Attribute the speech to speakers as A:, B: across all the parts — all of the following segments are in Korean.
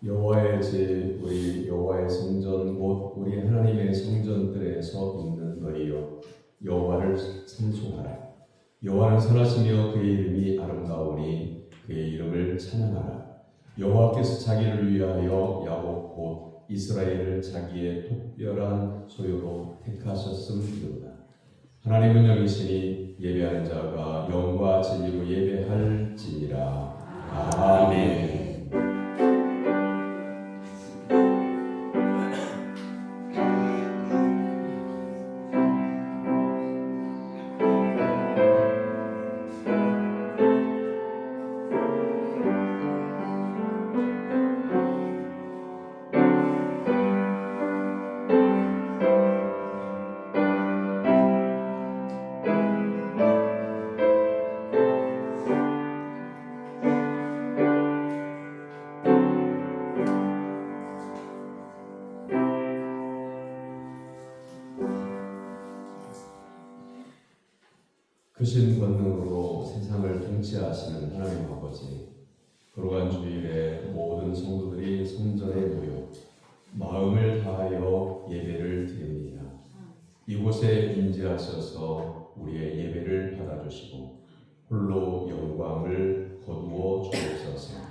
A: 여호와의 집 우리 여호와의 성전 곧 우리 하나님의 성전들에서 있는 너희여 여호와를 찬송하라. 여호와는 선하시며 그의 이름이 아름다우니 그의 이름을 찬양하라. 여호와께서 자기를 위하여 야곱 곧 이스라엘을 자기의 특별한 소유로 택하셨음이로다. 하나님은 영이시니 예배하는 자가 영과 진리로 예배할지니라. 아멘. 크신 권능으로 세상을 통치하시는 하나님 아버지, 거룩한 주일에 모든 성도들이 성전에 모여 마음을 다하여 예배를 드립니다. 이곳에 임재하셔서 우리의 예배를 받아주시고 홀로 영광을 거두어 주옵소서.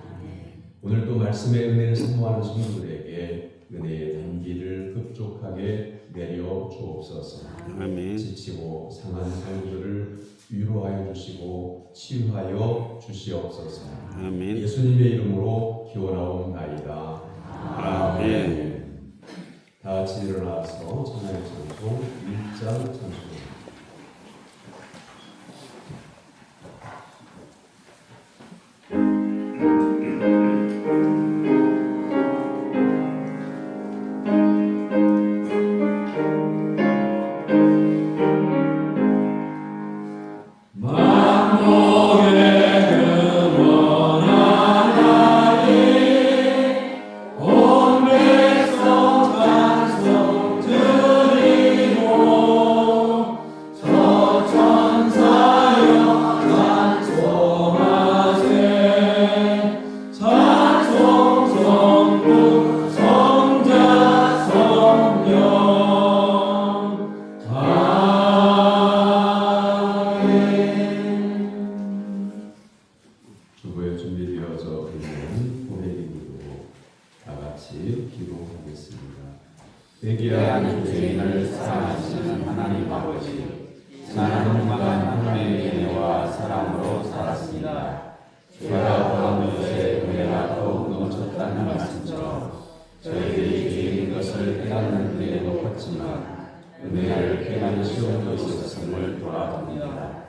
A: 오늘도 말씀의 은혜를 사모하는 성도들에게 은혜의 단기를 급족하게 내려 주옵소서.
B: 아멘.
A: 지치고 상한 성도들을 위로하여 주시고 치유하여 주시옵소서.
B: 아멘.
A: 예수님의 이름으로 기원하옵나이다. 아멘. 다 같이 일어나서 찬양의 찬송 1장 찬송입니다. 주보에 준비되어져 있는 고백기도 다 같이 기도하겠습니다.
C: 회개하는 죄인을 사랑하시는 하나님 아버지, 나는 한동안 하나님의 은혜와 사랑으로 살았습니다. 죄가 더한 것에 은혜가 더욱 넘쳤다는 말씀처럼 저희들이 죄인 것을 깨닫는 데에 높았지만 은혜를 깨닫는 쉬운 것이 있었음을 돌아봅니다.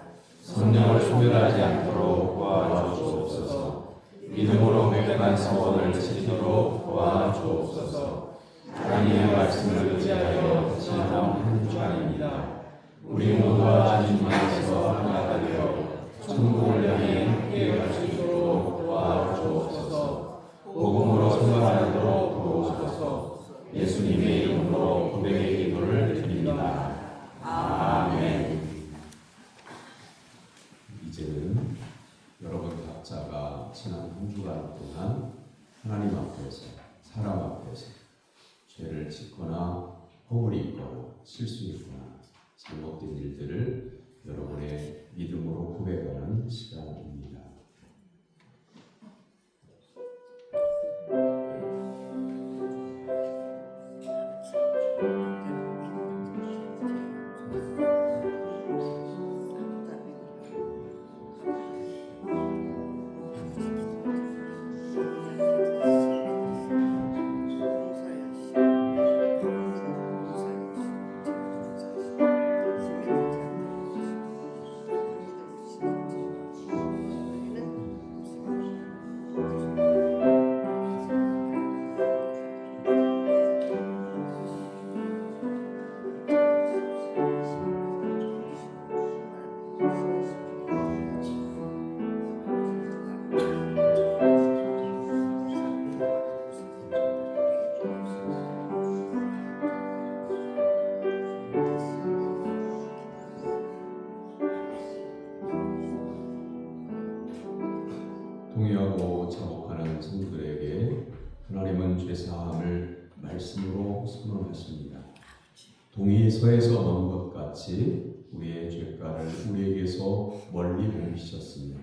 C: 성령을 소멸하지 않도록 도와주옵소서. 믿음으로 회개한 서원을 지키도록 도와주옵소서. 하나님의 말씀을 의지하여 신앙한 한 주간입니다. 우리 모두가 주님 안에서 하나가 되어 천국을 향해 함께 갈 수 있도록 도와주옵소서. 복음으로 생활하도록 도와주옵소서. 예수님의 이름으로 고백의 기도를 드립니다. 아멘.
A: 이제는 여러분 각자가 지난 한 주간 동안 하나님 앞에서 사람 앞에서 죄를 짓거나 허물이 있거나 실수 있거나 잘못된 일들을 여러분의 믿음으로 고백하는 시간입니다. 하나님은 죄사함을 말씀으로 선언하십니다. 동이 서에서 먼 것 같이 우리의 죄가를 우리에게서 멀리 옮기셨으며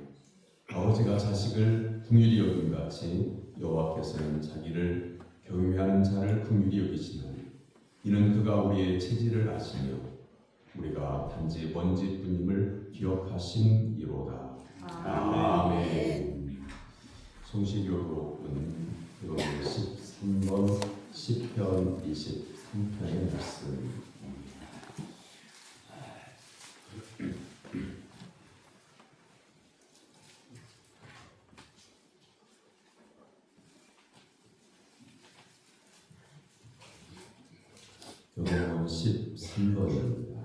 A: 아버지가 자식을 긍휼히 여긴 같이 여호와께서는 자기를 경외하는 자를 긍휼히 여기시나니 이는 그가 우리의 체질을 아시며 우리가 단지 먼지뿐임을 기억하심이로다. 아멘. 성시교독은 13번 시편 23편의 말씀. 교독은 13번입니다.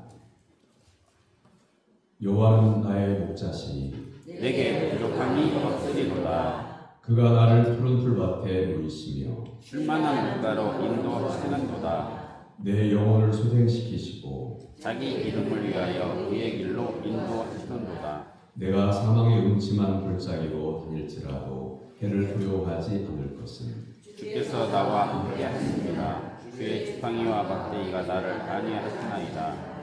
A: 여호와는 나의 목자시니
C: 내게 부족함이 없으리로다.
A: 그가 나를 푸른 풀밭에 누이시며
C: 쉴만한 물가로 인도하시는도다.
A: 내 영혼을 소생시키시고
C: 자기 이름을 위하여 그의 길로 인도하시는도다.
A: 내가 사망의 음침한 골짜기로 다닐지라도 해를 두려워하지 않을 것은
C: 주께서 나와 함께 하십니다. 주의 지팡이와 막대기가 나를 안위하시나이다.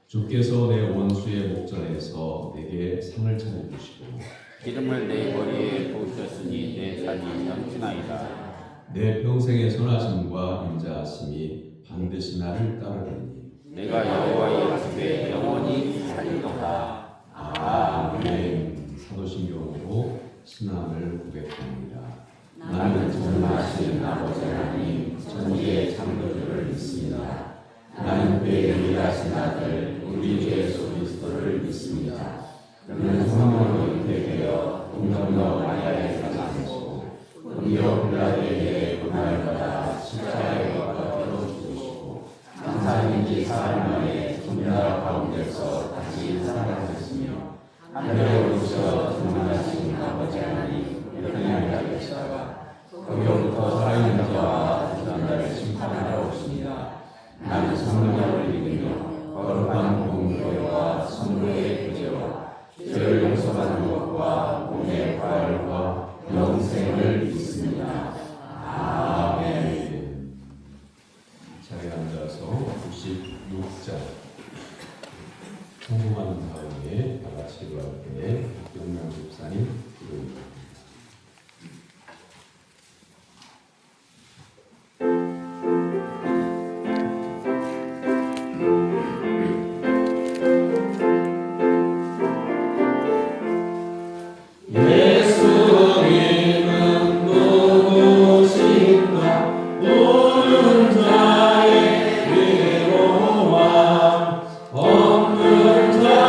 A: 주께서 내 원수의 목전에서 내게 상을 차려주시고
C: 기름을 내 머리에 부으셨으니 내 잔이 넘치나이다.
A: 내 평생의 선하심과 인자하심이 반드시 나를 따르리니
C: 내가 여호와의 집에 영원히 살리로다.
A: 아멘. 사도신경으로 신앙을 고백합니다. 나는 전능하신 아버지 하나님 천지의 창조주를 믿습니다. 나는 그의 유일하신 아들 우리 주 예수 그리스도를 믿습니다. 그는 성령으로 잉태되어 동정녀 마리아에서 나시고 본디오 빌라도에게 고난을 받아 십자가에 못 박혀 죽으시고 장사인지 사흘 만에 천나라 가운데서 다시 살아나셨으며 하늘에 오르셔 충만하신 아버지 하나님 영향을 계시다가 거기로부터 살아있는 자와 죽은 자를 심판하러 오십니다. 나는 성령을 믿으며 거룩한 공교회와 성도의 구제와 죄를 용서받는 것과 몸의 부활과 영생을 믿습니다. 아멘. 자리에 앉아서 96장 성공하는 다음에 다 같이 기도할 때 박경명 집사님 기도입니다.
B: 없는 자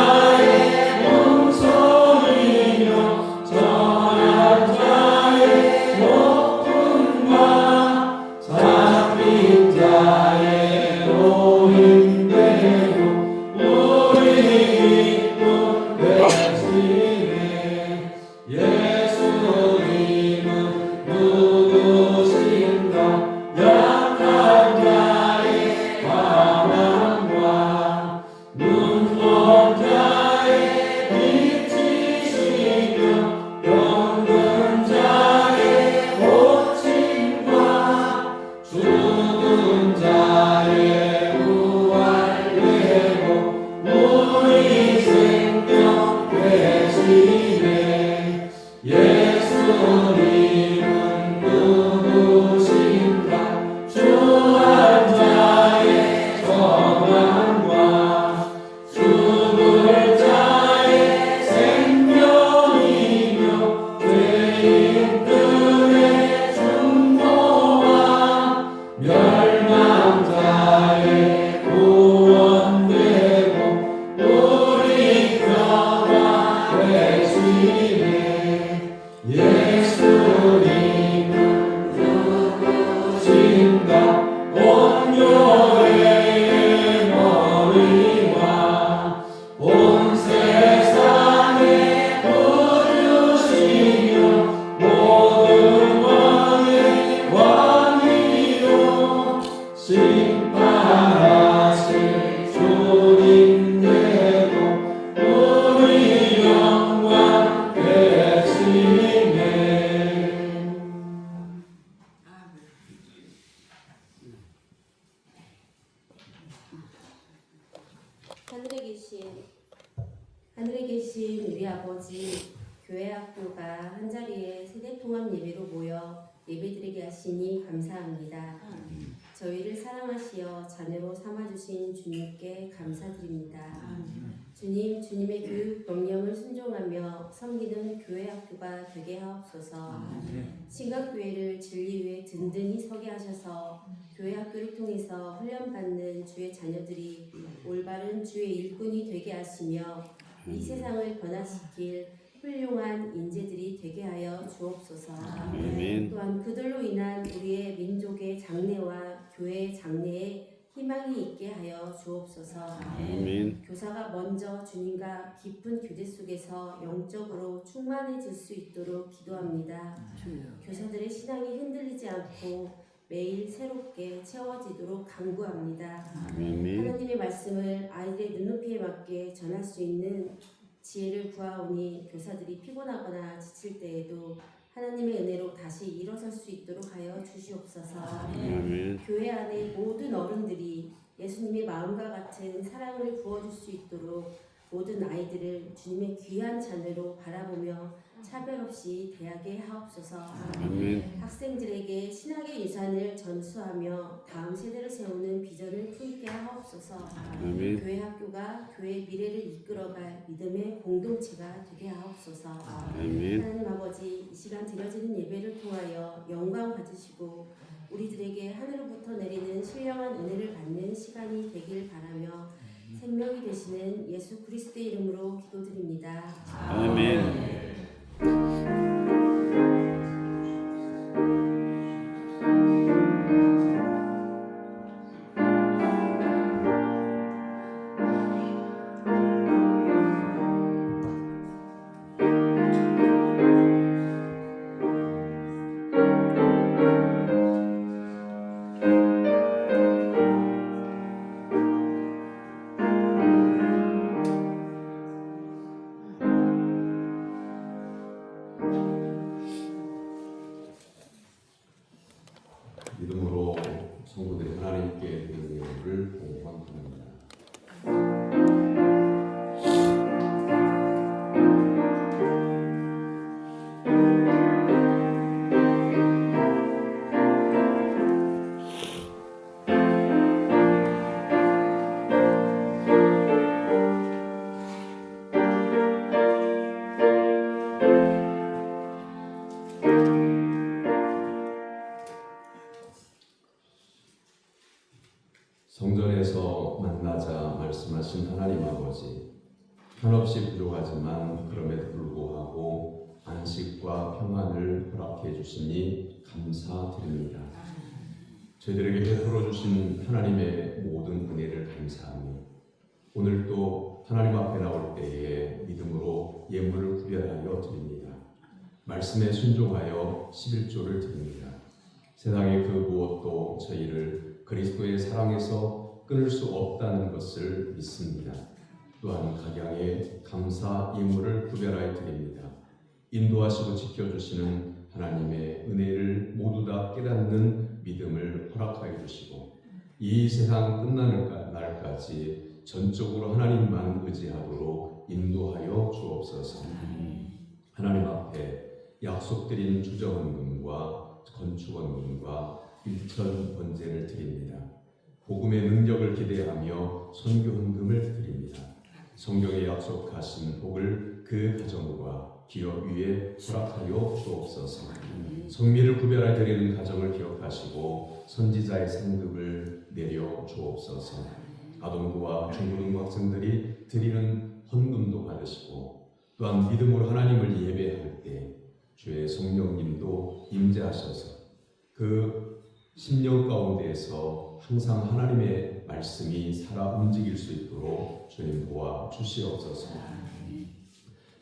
B: 하늘에 계신 우리 아버지, 교회 학교가 한자리에 세대통합 예배로 모여 예배드리게 하시니 감사합니다. 저희를 사랑하시어 자녀로 삼아주신 주님께 감사드립니다. 주님, 주님의 교육 명령을 순종하며 섬기는 교회 학교가 되게 하옵소서. 신각교회를 진리 위에 든든히 서게 하셔서 교회 학교를 통해서 훈련받는 주의 자녀들이 올바른 주의 일꾼이 되게 하시며 이 세상을 변화시킬 훌륭한 인재들이 되게 하여 주옵소서.
C: 아멘.
B: 또한 그들로 인한 우리의 민족의 장래와 교회의 장래에 희망이 있게 하여 주옵소서.
C: 아멘.
B: 교사가 먼저 주님과 깊은 교제 속에서 영적으로 충만해질 수 있도록 기도합니다. 교사들의 신앙이 흔들리지 않고 매일 새롭게 채워지도록 간구합니다.
C: 아멘.
B: 하나님의 말씀을 아이들의 눈높이에 맞게 전할 수 있는 지혜를 구하오니 교사들이 피곤하거나 지칠 때에도 하나님의 은혜로 다시 일어설 수 있도록 하여 주시옵소서.
C: 아멘.
B: 교회 안에 모든 어른들이 예수님의 마음과 같은 사랑을 부어줄 수 있도록 모든 아이들을 주님의 귀한 자녀로 바라보며 차별 없이 대하게 하옵소서.
C: 아멘.
B: 학생들에게 신학의 유산을 전수하며 다음 세대를 세우는 비전을 품게 하옵소서.
C: 아멘.
B: 교회 학교가 교회의 미래를 이끌어갈 믿음의 공동체가 되게 하옵소서.
C: 아멘.
B: 하나님 아버지, 이 시간 드려지는 예배를 통하여 영광 받으시고 우리들에게 하늘로부터 내리는 신령한 은혜를 받는 시간이 되길 바라며 생명이 되시는 예수 그리스도의 이름으로 기도드립니다.
C: 아멘.
A: 믿음으로 성도들이 하나님께 드리는 예물을 공헌합니다. 성전에서 만나자 말씀하신 하나님 아버지, 한없이 부족하지만 그럼에도 불구하고 안식과 평안을 허락해 주시니 감사드립니다. 저희들에게 베풀어 주신 하나님의 모든 은혜를 감사하며 오늘도 하나님 앞에 나올 때에 믿음으로 예물을 구별하여 드립니다. 말씀에 순종하여 11조를 드립니다. 세상의 그 무엇도 저희를 그리스도의 사랑에서 끊을 수 없다는 것을 믿습니다. 또한 각양의 감사 예물을 구별하여 드립니다. 인도하시고 지켜주시는 하나님의 은혜를 모두 다 깨닫는 믿음을 허락하여 주시고 이 세상 끝나는 날까지 전적으로 하나님만 의지하도록 인도하여 주옵소서. 하나님 앞에 약속드린 주정헌금과 건축헌금과 일천 번제를 드립니다. 복음의 능력을 기대하며 선교헌금을 드립니다. 성경에 약속하신 복을 그 가정과 기업 위에 허락하여 주옵소서. 성미를 구별하여 드리는 가정을 기억하시고 선지자의 상급을 내려 주옵소서. 아동부와 중고등부 학생들이 드리는 헌금도 받으시고 또한 믿음으로 하나님을 예배할 때 주의 성령님도 임재하셔서 그 심령 가운데에서 항상 하나님의 말씀이 살아 움직일 수 있도록 주님 도와 주시옵소서.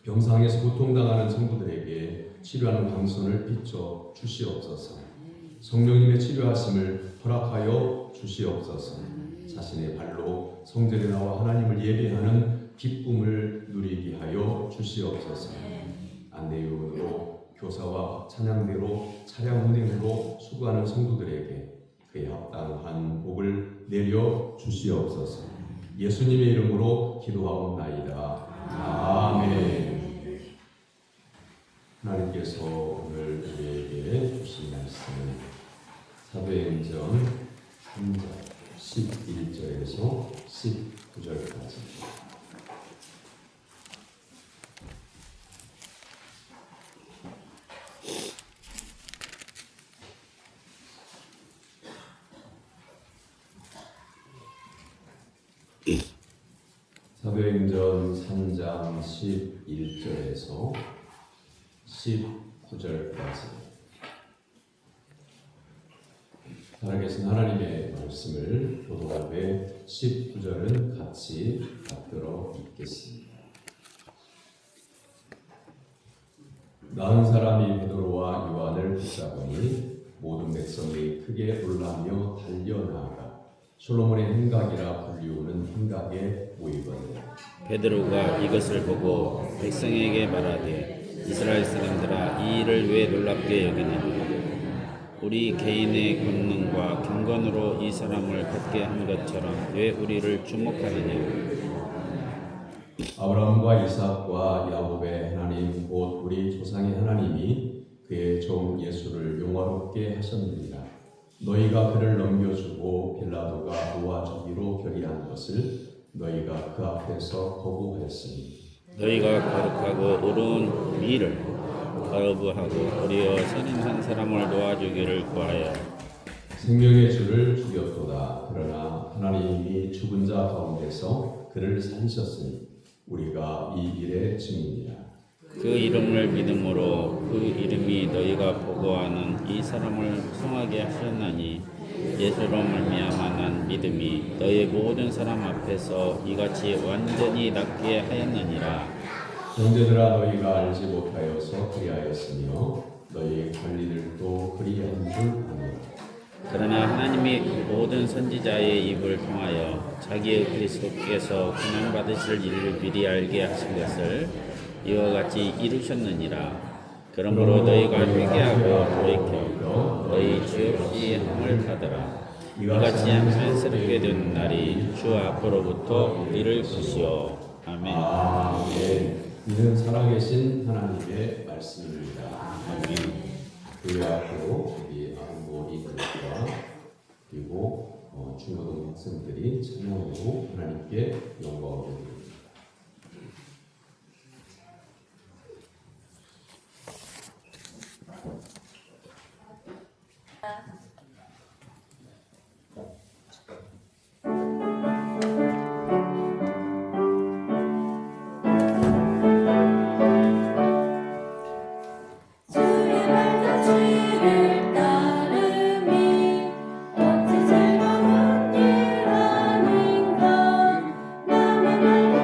A: 병상에서 고통당하는 성도들에게 치료하는 방선을 비춰 주시옵소서. 성령님의 치료하심을 허락하여 주시옵소서. 자신의 발로 성전에 나와 하나님을 예배하는 기쁨을 누리게 하여 주시옵소서. 안내요원으로 교사와 찬양대로 차량 운행으로 수고하는 성도들에게 그에 합당한 복을 내려 주시옵소서. 예수님의 이름으로 기도하옵나이다. 아멘. 하나님께서 오늘 우리에게 주신 말씀은 사도행전 3장 11절에서 19절까지. 사도행전 3장 11절에서 19절까지. 살아계신 하나님의 말씀을 교독하되 19절은 같이 받들어 읽겠습니다. 나은 사람이 베드로와 요한을 붙잡으니 모든 백성이 크게 놀라며 달려나가 솔로몬의 행각이라 불리우는 행각에 모이거늘.
C: 베드로가 이것을 보고 백성에게 말하되 이스라엘 사람들아 이 일을 왜 놀랍게 여기느냐 우리 개인의 권능과 경건으로 이 사람을 걷게 한 것처럼 왜 우리를 주목하느냐
A: 아브라함과 이삭과 야곱의 하나님 곧 우리 조상의 하나님이 그의 종 예수를 영화롭게 하셨느니라. 너희가 그를 넘겨주고 빌라도가 도와주기로 결의한 것을 너희가 그 앞에서 거부하였으니
C: 너희가 거룩하고 옳은 일을 거부하고 도리어 선인한 사람을 도와주기를 구하여
A: 생명의 주를 죽였도다. 그러나 하나님이 죽은 자 가운데서 그를 살리셨으니 우리가 이 일의 증인이라.
C: 그 이름을 믿음으로 그 이름이 너희가 보고하는 이 사람을 성하게 하셨나니 예수로 말미암아 난 믿음이 너희 모든 사람 앞에서 이같이 완전히 낫게 하였느니라.
A: 형제들아 너희가 알지 못하여서 그리하였으며 너희 관리들도 그리한 줄 아노라.
C: 그러나 하나님이 모든 선지자의 입을 통하여 자기의 그리스도께서 고난받으실 일을 미리 알게 하신 것을 이와 같이 이루셨느니라. 그러므로 너희가 회개하고 돌이켜 너희 죄 없이 함을 받으라. 이같이 하면 새롭게 된 날이 주 앞으로부터 이를 것이요. 아멘.
A: 아멘. 이는 살아계신 하나님의 말씀입니다.
C: 아멘.
A: 교회 앞으로 우리 아르모니들과 그리고 중고등 학생들이 찬양으로 하나님께 영광을 드립니다.
D: 주의 발자취를 따름이 어찌 즐거운 일 아닌가 나만 알고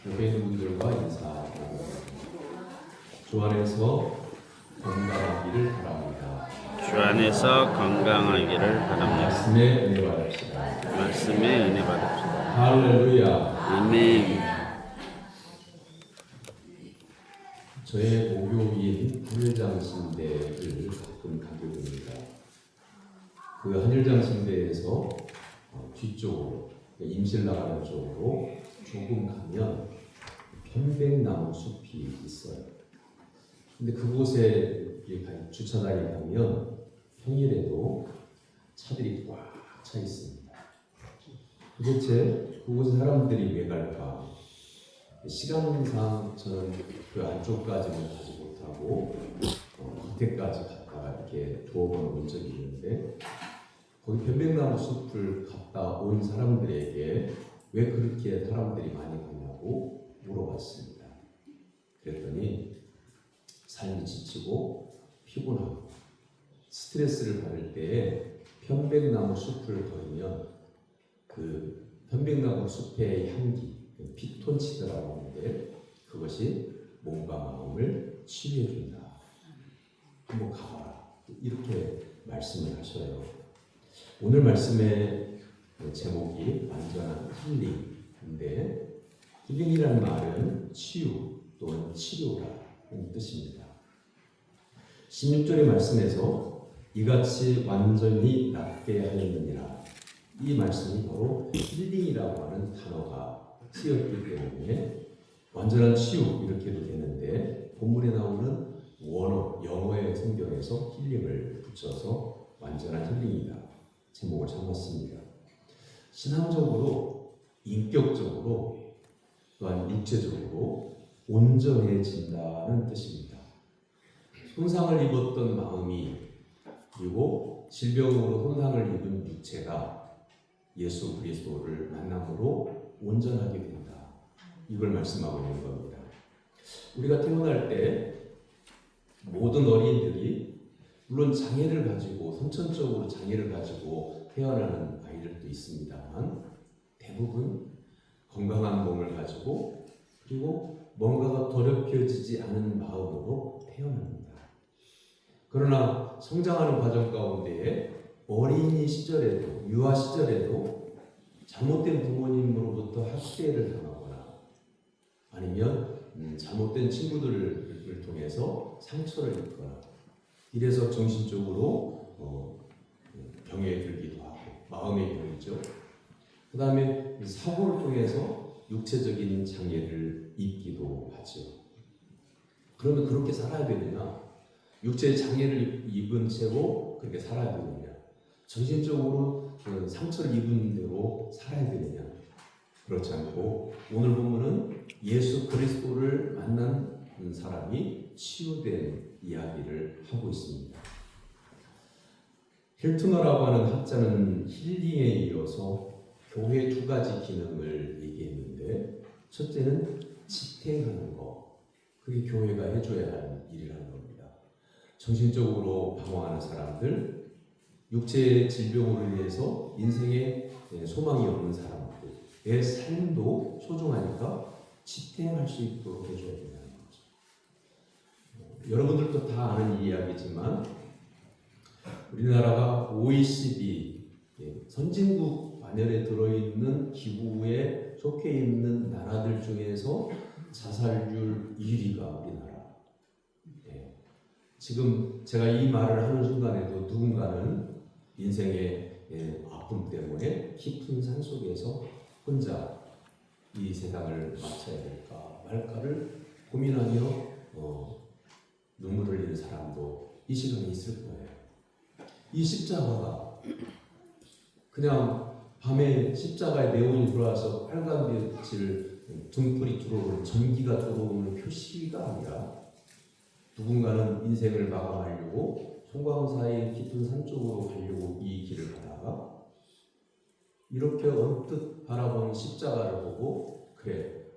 A: 옆에 있는 분들과 인사 나누겠습니다. 주 안에서 건강하기를 바랍니다.
C: 주 안에서 건강하기를 바랍니다.
A: 말씀에 은혜 받읍시다.
C: 말씀에 은혜 받읍시다.
A: 할렐루야.
C: 아멘.
A: 저의 목요일 한일장신대를 가끔 가게 됩니다. 그 한일장신대에서 뒤쪽으로 임실 나가는 쪽으로 조금 가면 편백나무 숲이 있어요. 근데 그곳에 주차장에 가면 평일에도 차들이 꽉 차 있습니다. 도대체 그곳에 사람들이 왜 갈까? 시간상 저는 그 안쪽까지는 가지 못하고 밑에까지 갔다가 이렇게 두어 번 온 적이 있는데 거기 편백나무 숲을 갔다 온 사람들에게 왜 그렇게 사람들이 많이 가냐고 물어봤습니다. 그랬더니 삶이 지치고 피곤하고 스트레스를 받을 때에 편백나무 숲을 걸으면 그 편백나무 숲의 향기, 피톤치드라고 하는데 그것이 몸과 마음을 치유해준다. 한번 가봐라. 이렇게 말씀을 하셔요. 오늘 말씀의 제목이 완전한 힐링인데 힐링이라는 말은 치유 또는 치료라는 뜻입니다. 16절의 말씀에서 이같이 완전히 낫게 하였느니라. 이 말씀이 바로 힐링이라고 하는 단어가 쓰였기 때문에 완전한 치유 이렇게도 되는데 본문에 나오는 원어 영어의 성경에서 힐링을 붙여서 완전한 힐링이다 제목을 잡았습니다. 신앙적으로 인격적으로 또한 육체적으로 온전해진다는 뜻입니다. 손상을 입었던 마음이 그리고 질병으로 손상을 입은 육체가 예수 그리스도를 만남으로 온전하게 된다. 이걸 말씀하고 있는 겁니다. 우리가 태어날 때 모든 어린이들이 물론 장애를 가지고 선천적으로 장애를 가지고 태어나는 아이들도 있습니다만 대부분 건강한 몸을 가지고 그리고 뭔가가 더럽혀지지 않은 마음으로 태어납니다. 그러나 성장하는 과정 가운데에 어린이 시절에도 유아 시절에도 잘못된 부모님으로부터 학대를 당하거나 아니면 잘못된 친구들을 통해서 상처를 입거나 이래서 정신적으로 병에 들기도 하고 마음의 병이죠. 그 다음에 사고를 통해서 육체적인 장애를 입기도 하죠. 그러면 그렇게 살아야 되느냐? 육체의 장애를 입은 채로 그렇게 살아야 되느냐? 정신적으로 상처를 입은 대로 살아야 되느냐? 그렇지 않고 오늘 본문은 예수 그리스도를 만난 사람이 치유된 이야기를 하고 있습니다. 힐트너라고 하는 학자는 힐링에 이어서 교회 두 가지 기능을 얘기했는데 첫째는 지탱하는 것, 그게 교회가 해줘야 하는 일이라는 겁니다. 정신적으로 방황하는 사람들, 육체의 질병으로 인해서 인생에 소망이 없는 사람들의 삶도 소중하니까 지탱할 수 있도록 해줘야 된다는 거죠. 여러분들도 다 아는 이야기지만 우리나라가 OECD 선진국 반열에 들어있는 기구에 속해 있는 나라들 중에서 자살률 1위가 우리나라. 지금 제가 이 말을 하는 순간에도 누군가는 인생의 아픔 때문에 깊은 산속에서 혼자 이 세상을 마쳐야 될까 말까를 고민하며 눈물을 흘리는 사람도 이 시간에 있을 거예요. 이 십자가가 그냥 밤에 십자가에 네온이 들어와서 빨간 빛을 등불이 들어오는 전기가 들어오는 표시가 아니라 누군가는 인생을 마감하려고 송광사의 깊은 산 쪽으로 가려고 이 길을 가다가 이렇게 언뜻 바라본 십자가를 보고 그래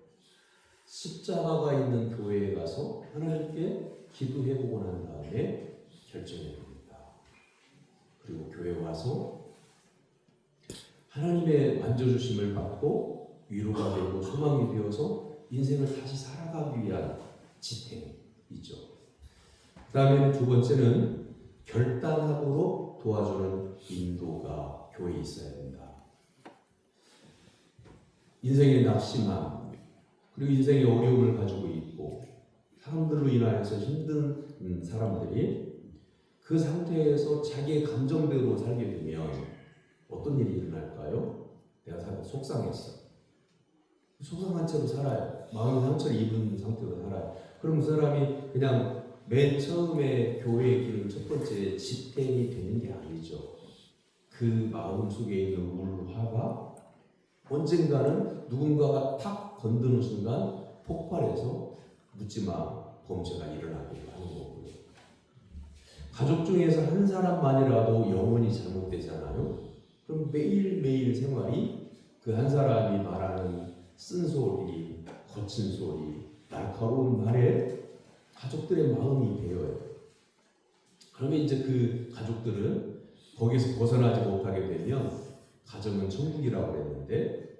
A: 십자가가 있는 교회에 가서 하나님께 기도해보고 난 다음에 결정해야 됩니다. 그리고 교회 와서 하나님의 만져주심을 받고 위로가 되고 소망이 되어서 인생을 다시 살아가기 위한 지탱이죠. 그 다음에 두 번째는 결단하도록 도와주는 인도가 교회에 있어야 된다. 인생의 낙심함, 그리고 인생의 어려움을 가지고 있고 사람들로 인하여서 힘든 사람들이 그 상태에서 자기의 감정대로 살게 되면 어떤 일이 일어날까요? 내가 속상했어. 속상한 채로 살아요. 마음의 상처를 입은 상태로 살아요. 그럼 그 사람이 그냥 맨 처음에 교회에 기는 첫 번째 지탱이 되는 게 아니죠. 그 마음 속에 있는 울화가 언젠가는 누군가가 탁 건드는 순간 폭발해서 묻지마 범죄가 일어나게 하는 거고요. 가족 중에서 한 사람만이라도 영혼이 잘못되잖아요. 그럼 매일매일 생활이 그 한 사람이 말하는 쓴소리, 거친 소리, 날카로운 말에 가족들의 마음이 배어요. 그러면 이제 그 가족들은 거기서 벗어나지 못하게 되면 가정은 천국이라고 그랬는데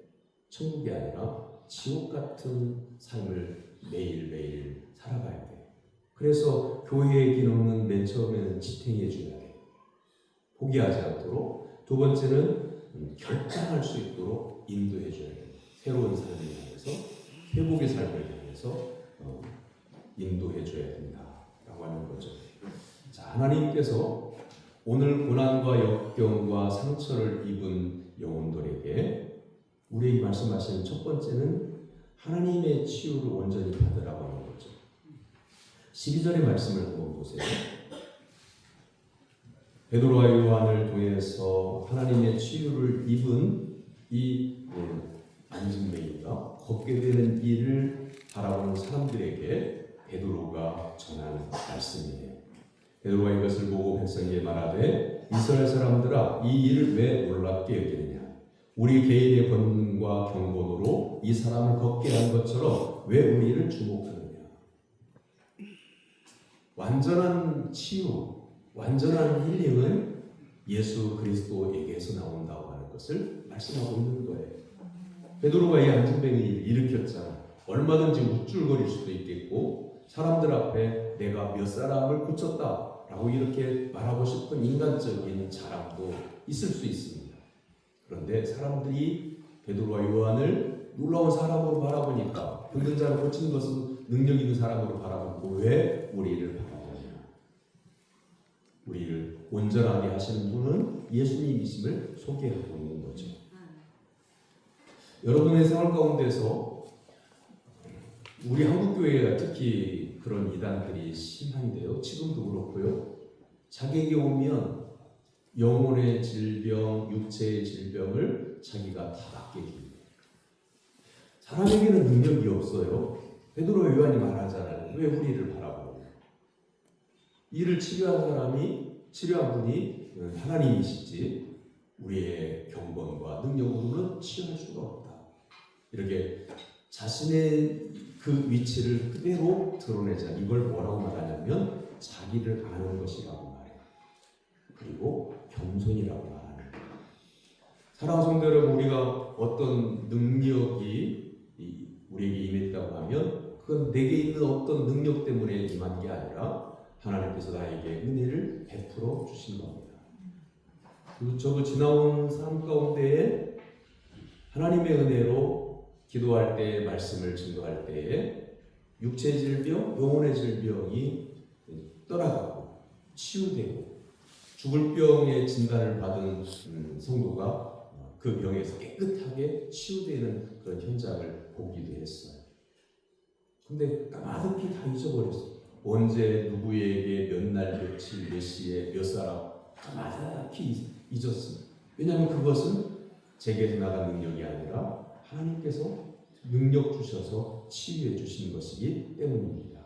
A: 천국이 아니라 지옥 같은 삶을 매일매일 살아가야 돼. 그래서 교회의 기능은 맨 처음에는 지탱해 줘야 돼. 포기하지 않도록. 두 번째는 결단할 수 있도록 인도해 줘야 돼. 새로운 삶을 향해서, 회복의 삶을 향해서 인도해 줘야 된다라고 하는 거죠. 자, 하나님께서 오늘 고난과 역경과 상처를 입은 영혼들에게 우리에게 말씀하시는 첫 번째는 하나님의 치유를 온전히 받으라고 하는 거죠. 12절의 말씀을 한번 보세요. 베드로와 요한을 통해서 하나님의 치유를 입은 이 안진뱅이가 걷게 되는 일을 바라보는 사람들에게 베드로가 전한 말씀이에요. 베드로가 이것을 보고 백성에게 말하되 이스라엘 사람들아 이 일을 왜 놀랍게 여기느냐. 우리 개인의 본능과 경건으로 이 사람을 걷게 한 것처럼 왜 우리를 주목하느냐. 완전한 치유, 완전한 힐링은 예수 그리스도에게서 나온다고 하는 것을 말씀하고 있는 거예요. 베드로가 이 안진뱅이를 일으켰잖아. 얼마든지 우쭐거릴 수도 있겠고 사람들 앞에 내가 몇 사람을 고쳤다 라고 이렇게 말하고 싶은 인간적인 자랑도 있을 수 있습니다. 그런데 사람들이 베드로와 요한을 놀라운 사람으로 바라보니까 병든 자를 고친 것은 능력 있는 사람으로 바라보고 왜 우리를 바라보냐. 우리를 온전하게 하시는 분은 예수님이심을 소개하고 있는 거죠. 여러분의 생활 가운데서 우리 한국교회가 특히 그런 이단들이 심한데요. 지금도 그렇고요. 자기에게 오면 영혼의 질병, 육체의 질병을 자기가 다 낫게 해줍니다. 사람에게는 능력이 없어요. 베드로와 요한이 말하잖아요. 왜 우리를 바라보냐. 이를 치료한 분이 하나님이시지 우리의 경건과 능력으로는 치유할 수가 없다. 이렇게 자신의 그 위치를 그대로 드러내자. 이걸 뭐라고 말하냐면 자기를 아는 것이라고 말해요. 그리고 겸손이라고 말하는 거예요. 사랑하는 성도 여러분, 우리가 어떤 능력이 우리에게 임했다고 하면 그건 내게 있는 어떤 능력 때문에 임한 게 아니라 하나님께서 나에게 은혜를 베풀어 주신 겁니다. 그리고 저도 지나온 삶 가운데에 하나님의 은혜로 기도할 때, 말씀을 증거할 때에 육체의 질병, 영혼의 질병이 떠나가고 치유되고 죽을 병의 진단을 받은 성도가 그 병에서 깨끗하게 치유되는 그런 현장을 보기도 했어요. 근데 까마득히 다 잊어버렸어요. 언제 누구에게 몇 날 며칠 몇 시에 몇 사람 까마득히 잊었습니다. 왜냐하면 그것은 제게서 나간 능력이 아니라 하나님께서 능력 주셔서 치유해 주신 것이기 때문입니다.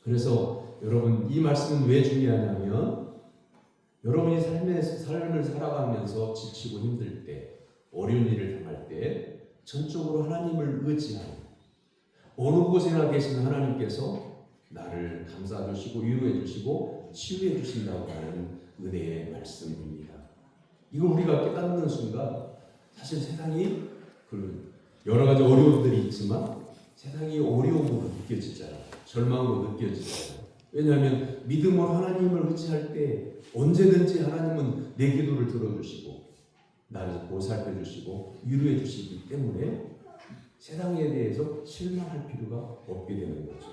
A: 그래서 여러분 이 말씀은 왜 중요하냐면 여러분이 삶을 살아가면서 지치고 힘들 때 어려운 일을 당할 때 전적으로 하나님을 의지하는 어느 곳에나 계시는 하나님께서 나를 감싸 주시고 위로해 주시고 치유해 주신다고 하는 은혜의 말씀입니다. 이걸 우리가 깨닫는 순간 사실 세상이 여러 가지 어려움들이 있지만 세상이 어려움으로 느껴지잖아요. 절망으로 느껴지잖아요. 왜냐하면 믿음으로 하나님을 의지할 때 언제든지 하나님은 내 기도를 들어주시고 나를 보살펴 주시고 위로해 주시기 때문에 세상에 대해서 실망할 필요가 없게 되는 거죠.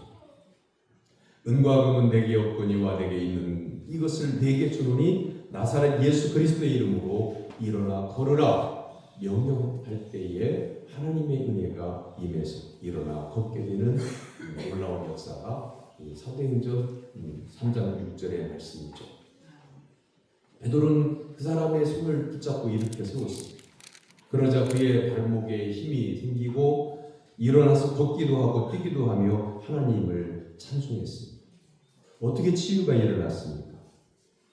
A: 은과 금은 내게 없거니와 내게 있는 이것을 내게 주노니 나사렛 예수 그리스도의 이름으로 일어나 걸으라. 명령할 때에 하나님의 은혜가 임해서 일어나 걷게 되는 놀라운 역사가 사도행전 3장 6절의 말씀이죠. 베드로는 그 사람의 손을 붙잡고 일으켜 세웠습니다. 그러자 그의 발목에 힘이 생기고 일어나서 걷기도 하고 뛰기도 하며 하나님을 찬송했습니다. 어떻게 치유가 일어났습니까?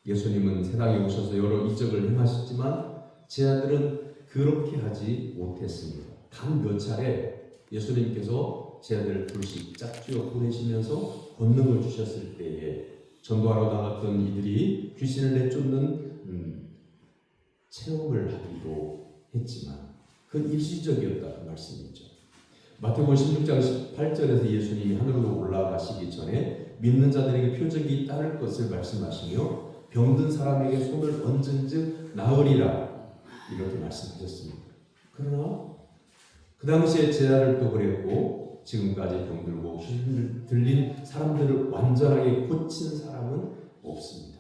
A: 예수님은 세상에 오셔서 여러 이적을 행하셨지만 제 아들은 그렇게 하지 못했습니다. 단 몇 차례 예수님께서 제 아들을 둘씩 짝지어 보내시면서 권능을 주셨을 때에 전도하러 나갔던 이들이 귀신을 내쫓는 체험을 하기도 했지만 그건 일시적이었다는 말씀이죠. 마태복음 16장 18절에서 예수님이 하늘로 올라가시기 전에 믿는 자들에게 표적이 따를 것을 말씀하시며 병든 사람에게 손을 얹은즉 나으리라 이렇게 말씀하셨습니다. 그러나 그 당시에 제자들도 그랬고 지금까지 병들고 귀신 들린 사람들을 완전하게 고친 사람은 없습니다.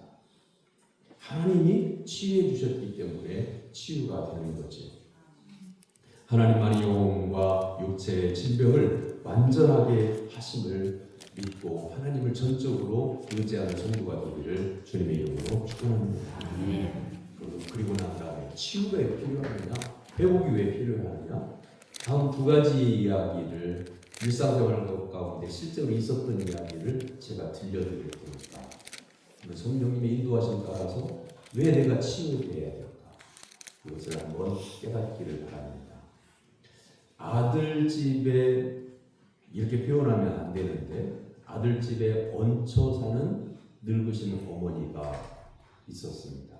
A: 하나님이 치유해 주셨기 때문에 치유가 되는 거죠. 하나님만이 영혼과 육체의 질병을 완전하게 하심을 믿고 하나님을 전적으로 의지하는 성도가 되기를 주님의 이름으로 축원합니다. 그리고 난 다음에 치유가 왜 필요하느냐? 회복이 왜 필요하느냐? 다음 두 가지 이야기를 일상생활 가운데 실제로 있었던 이야기를 제가 들려드릴 테니까 성령님의 인도하심 따라서 왜 내가 치유돼야 될까? 그것을 한번 깨닫기를 바랍니다. 아들 집에 이렇게 표현하면 안 되는데 아들 집에 얹혀 사는 늙으신 어머니가 있었습니다.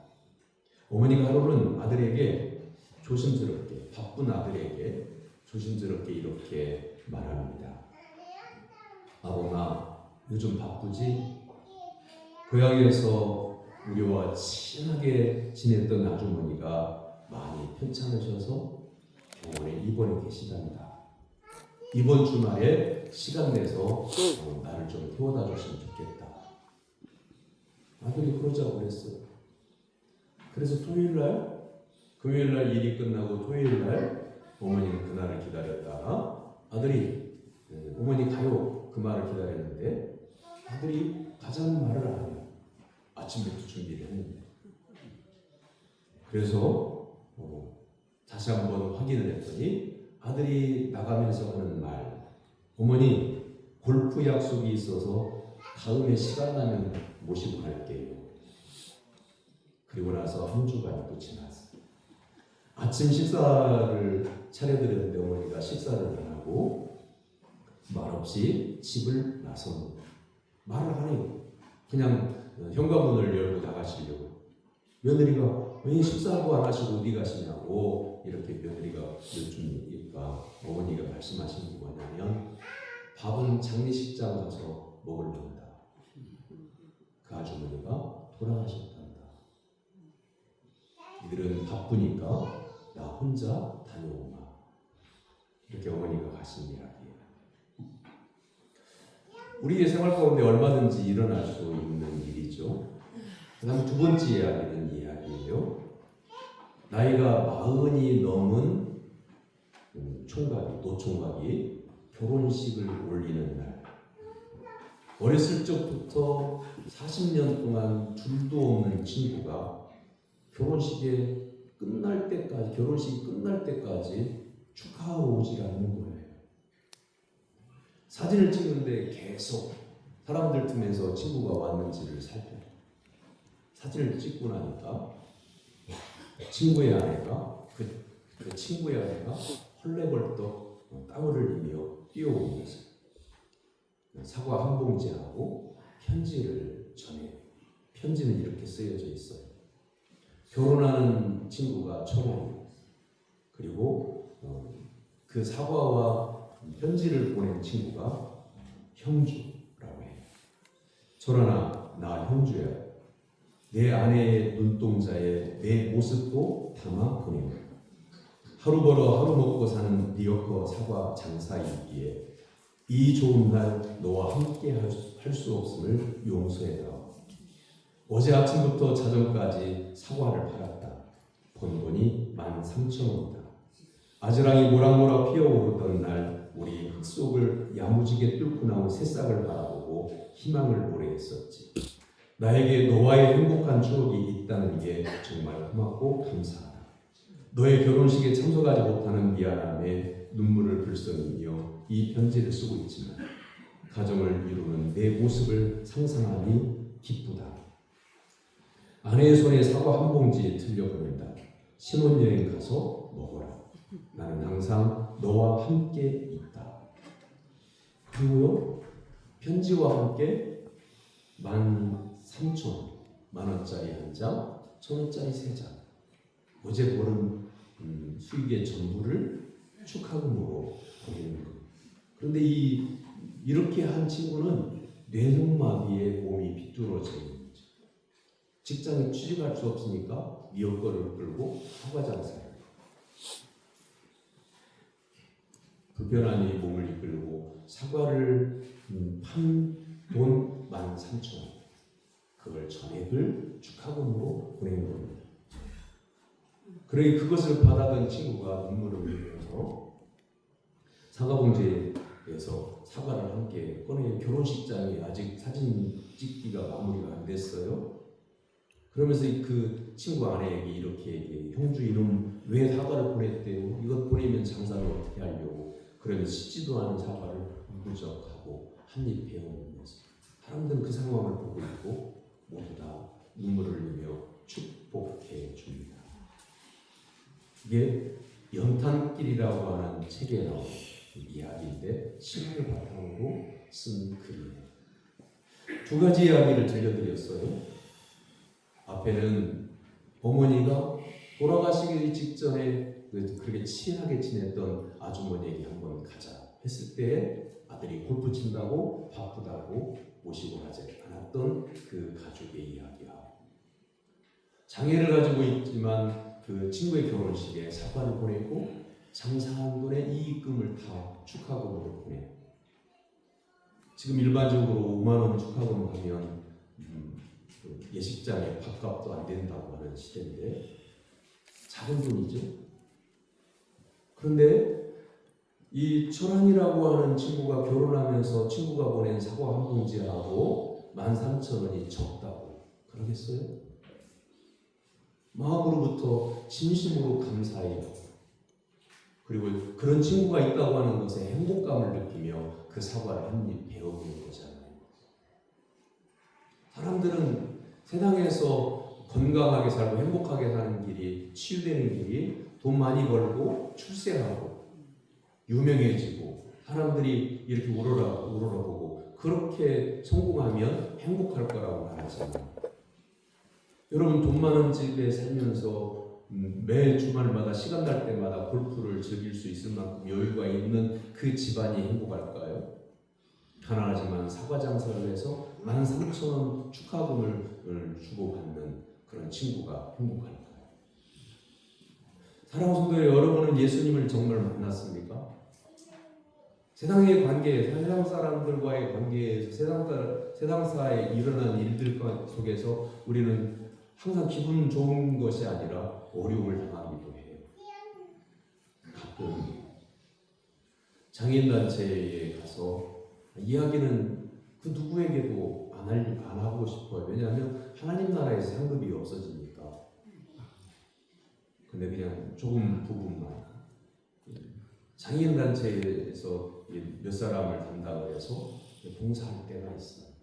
A: 어머니가 하루는 아들에게 조심스럽게 바쁜 아들에게 조심스럽게 이렇게 말합니다. 아범아 요즘 바쁘지? 고향에서 우리와 친하게 지냈던 아주머니가 많이 편찮으셔서 병원에 입원해 계시답니다. 이번 주말에 시간 내서 나를 좀 태워다 줬으면 좋겠다. 아들이 그러자고 그랬어요. 그래서 금요일날 일이 끝나고 토요일날 어머니는 그날을 기다렸다가 아들이 어머니 가요 그 말을 기다렸는데 아들이 가자는 말을 안 해요. 아침부터 준비를 했는데 그래서 다시 한번 확인을 했더니 아들이 나가면서 하는 말 어머니 골프 약속이 있어서 다음에 시간 나면 모시고 갈게요. 그리고 나서 한 주간이 또 지났어요. 아침 식사를 차려드렸는데 어머니가 식사를 안 하고 말없이 집을 나섭니다. 말을 안 해요. 그냥 현관문을 열고 나가시려고. 며느리가 왜 식사하고 안 하시고 어디 가시냐고 이렇게 며느리가 여쭈니까 어머니가 말씀하시는 게 뭐냐면 밥은 장례식장 가서 먹으려다. 그 아주머니가 돌아가셨단다. 이들은 바쁘니까 나 혼자 다녀오마. 이렇게 어머니가 가신 이야기예요. 우리의 생활 가운데 얼마든지 일어날 수 있는 일이죠. 그 다음 두 번째 이야기는 이야기예요. 나이가 40이 넘은 노총각이 결혼식을 올리는 날. 어렸을 적부터 40년 동안 둘도 없는 친구가 결혼식이 끝날 때까지 축하하러 오지 않는 거예요. 사진을 찍는데 계속 사람들 틈에서 친구가 왔는지를 살펴요. 사진을 찍고 나니까 친구의 아내가 그 친구의 아내가 헐레벌떡 땀을 흘리며 뛰어오면서 사과 한 봉지하고 편지를 전해요. 편지는 이렇게 쓰여져 있어요. 결혼하는 친구가 1,000원 그리고 그 사과와 편지를 보낸 친구가 형주라고 해요. 철원아, 나 형주야. 내 아내의 눈동자에 내 모습도 담아 보내오. 하루 벌어 하루 먹고 사는 리어커 사과 장사이기에 이 좋은 날 너와 함께 할 수 없음을 용서해다오. 어제 아침부터 자정까지 사과를 팔았다. 번 돈이 13,000원이다. 아즈랑이 모락모락 피어오르던 날 우리 흙 속을 야무지게 뚫고 나온 새싹을 바라보고 희망을 노래했었지. 나에게 너와의 행복한 추억이 있다는 게 정말 고맙고 감사하다. 너의 결혼식에 참석하지 못하는 미안함에 눈물을 불성이며 이 편지를 쓰고 있지만 가정을 이루는 내 모습을 상상하니 기쁘다. 아내의 손에 사과 한 봉지 들려보낸다. 신혼여행 가서 먹어라. 나는 항상 너와 함께 있다. 그리고요, 편지와 함께 13,000원, 10,000원짜리 한 장, 1,000원짜리 3장. 어제 벌은 수익의 전부를 축하금으로 보내는 것. 그런데 이렇게 한 친구는 뇌성마비에 몸이 비뚤어져 있는 거죠. 직장에 취직할 수 없으니까 리어커를 끌고 사과 장사를. 불편한 이 몸을 이끌고 사과를 판 돈 13,000원. 그걸 전액을 축하금으로 보낸 겁니다. 그러니 그것을 받아든 친구가 눈물을 흘리면서 사과봉지에서 사과를 함께 꺼내 결혼식장에 아직 사진 찍기가 마무리가 안 됐어요. 그러면서 그 친구 아내에게 이렇게 얘기해요. 형주 이놈 왜 사과를 보냈대요? 이것 보내면 장사를 어떻게 하려고. 그러면서 씻지도 않은 사과를 무적하고 한입 베어물면서 사람들은 그 상황을 보고 있고 모두 다 눈물을 흘리며 축복해 줍니다. 이게 연탄길이라고 하는 책에 나온 이야기인데 신화를 바탕으로 쓴 글이에요. 두 가지 이야기를 들려드렸어요. 앞에는 어머니가 돌아가시기 직전에 그렇게 친하게 지냈던 아주머니에게 한번 가자 했을 때 아들이 골프 친다고 바쁘다고 모시고 가지 않았던 그 가족의 이야기하고, 장애를 가지고 있지만 그 친구의 결혼식에 사과를 보내고 장사한 돈의 이익금을 다 축하금으로 보내고, 지금 일반적으로 5만 원 축하금 하면 예식장에 밥값도 안 된다고 하는 시대인데 작은 돈이죠. 그런데 이 철환이라고 하는 친구가 결혼하면서 친구가 보낸 사과 한 봉지하고 13,000원이 적다고 그러겠어요? 마음으로부터 진심으로 감사해요. 그리고 그런 친구가 있다고 하는 것에 행복감을 느끼며 그 사과를 한 입 베어보는 거잖아요. 사람들은 세상에서 건강하게 살고 행복하게 사는 길이, 치유되는 길이 돈 많이 벌고 출세하고 유명해지고 사람들이 이렇게 우러러보고 그렇게 성공하면 행복할 거라고 말하잖아요. 여러분 돈 많은 집에 살면서 매 주말마다 시간 날 때마다 골프를 즐길 수 있을 만큼 여유가 있는 그 집안이 행복할까요? 가난하지만 사과 장사를 해서 13,000원 축하금을 주고받는 그런 친구가 행복할까요? 사랑하는 성도들, 여러분은 예수님을 정말 만났습니까? 세상의 관계, 세상 사람들과의 관계에서 세상사에 일어난 일들 속에서 우리는 항상 기분 좋은 것이 아니라 어려움을 당하기도 해요. 가끔 장애인단체에 가서 이야기는 그 누구에게도 안 하고 싶어요. 왜냐하면 하나님 나라에서 상급이 없어지니까. 근데 그냥 조금 부분만 장애인단체에서 몇 사람을 담당을 해서 봉사할 때가 있어요.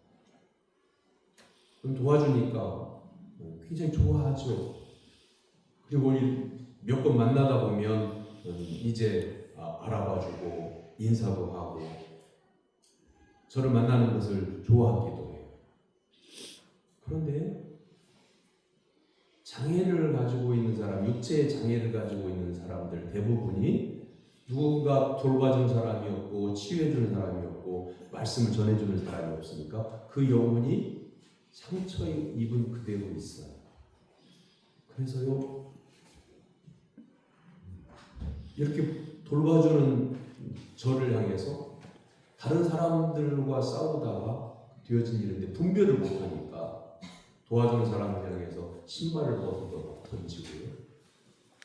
A: 그럼 도와주니까 굉장히 좋아하죠. 그리고 몇 번 만나다 보면 이제 알아봐주고 인사도 하고 저를 만나는 것을 좋아하기도 해요. 그런데 장애를 가지고 있는 사람, 육체의 장애를 가지고 있는 사람들 대부분이 누군가 돌봐주는 사람이 없고 치유해주는 사람이 없고 말씀을 전해주는 사람이 없으니까 그 영혼이 상처 입은 그대로 있어요. 그래서요, 이렇게 돌봐주는 저를 향해서 다른 사람들과 싸우다가 되어진 일인데 분별을 못하니까 도와주는 사람을 향해서 신발을 벗어 던지고요,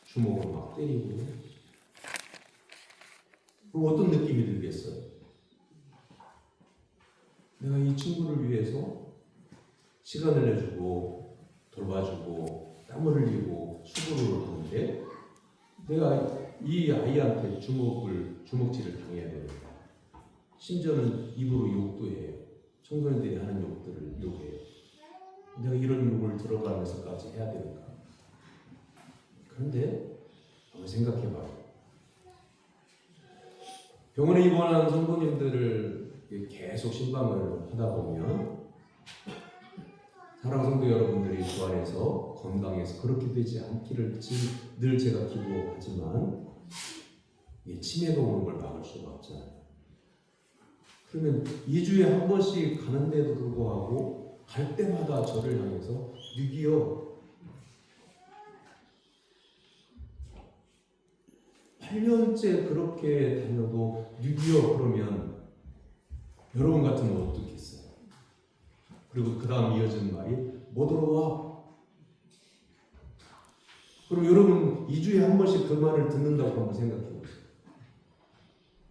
A: 주먹으로 막 때리고요. 그럼 어떤 느낌이 들겠어요? 내가 이 친구를 위해서 시간을 내주고 돌봐주고 땀을 흘리고 수고를 하는데 내가 이 아이한테 주먹질을 당해야 됩니다. 심지어는 입으로 욕도 해요. 청소년들이 하는 욕들을 욕해요. 내가 이런 욕을 들어가면서까지 해야 되는가? 그런데 한번 생각해봐요. 병원에 입원한 성도님들을 계속 신방을 하다 보면 사랑하는 성도 여러분들이 그 안에서 건강해서 그렇게 되지 않기를 늘 제가 기도하지만 치매가 오는 걸 막을 수가 없잖아요. 그러면 2주에 한 번씩 가는데도 불구하고 갈 때마다 저를 향해서 "뉴기요, 8년째 그렇게 다녀도 뉴기요" 그러면 여러분 같으면 어떻겠어요? 그리고 그 다음 이어지는 말이 "뭐 들어와?" 그럼 여러분 2주에 한 번씩 그 말을 듣는다고 한번 생각해 보세요.